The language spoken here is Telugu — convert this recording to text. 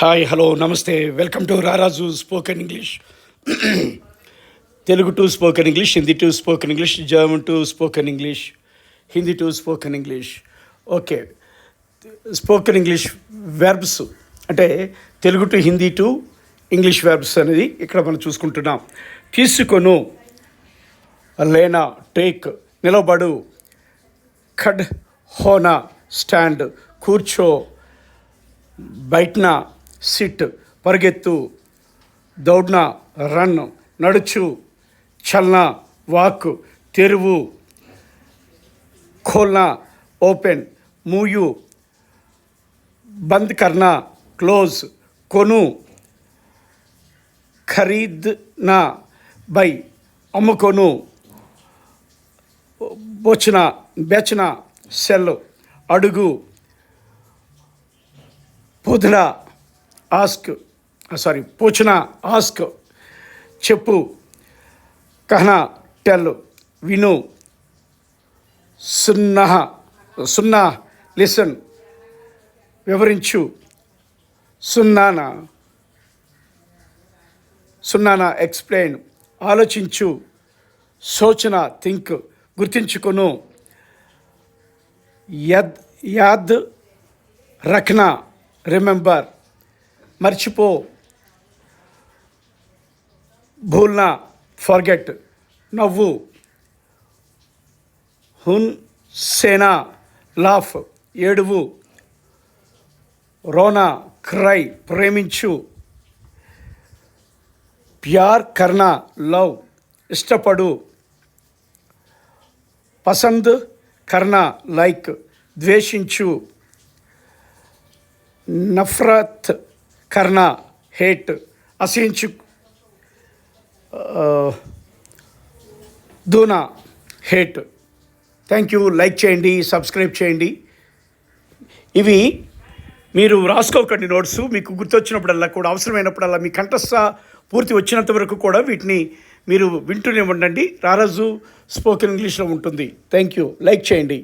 హాయ్ హలో నమస్తే welcome to Raraju spoken English. Telugu to spoken English, Hindi to spoken English, German to spoken English, Hindi to spoken English. Okay, spoken English verbs అంటే Telugu to Hindi to English verbs అనేది ఇక్కడ మనం చూసుకుంటున్నాం. తీసుకొను, లేనా, టేక్, నిలబడు, ఖడ్ హోనా, స్టాండ్, కూర్చో, బైట్న, సిట్, పరిగెత్తు, దౌడ్న, రన్, నడుచు, చల్నా, వాక్, తెరువు, ఖోల్నా, ఓపెన్, మూయు, బంద్ కర్నా, క్లోజ్, కొను, ఖరీద్నా, బై, అమ్ముకొను, బెచన, సెల్, అడుగు, పూచనా, ఆస్క్, చెప్పు, కహనా, టెల్, విను, సున్నా, లిసన్, వివరించు, సున్నానా, ఎక్స్ప్లెయిన్, ఆలోచించు, సోచన, థింక్, గుర్తించుకొను, యాద్ రఖ్నా, రిమెంబర్, మర్చిపో, భూల్నా, ఫర్గెట్, నవ్వు, హున్ సేనా, లాఫ్, ఏడువు, రోనా, క్రై, ప్రేమించు, ప్యార్ కర్నా, లవ్, ఇష్టపడు, పసంద్ కర్నా, లైక్, ద్వేషించు, నఫరత్ కర్నా, హేట్, అసహించు, దూనా, హేట్. Thank you. లైక్ చేయండి, సబ్స్క్రైబ్ చేయండి. ఇవి మీరు రాసుకోకండి నోట్స్. మీకు గుర్తొచ్చినప్పుడల్లా కూడా, అవసరమైనప్పుడల్లా, మీ కంఠస్థ పూర్తి వచ్చినంత వరకు కూడా వీటిని మీరు వింటూనే ఉండండి. రారాజు స్పోకెన్ ఇంగ్లీష్లో ఉంటుంది. Thank you. లైక్ చేయండి.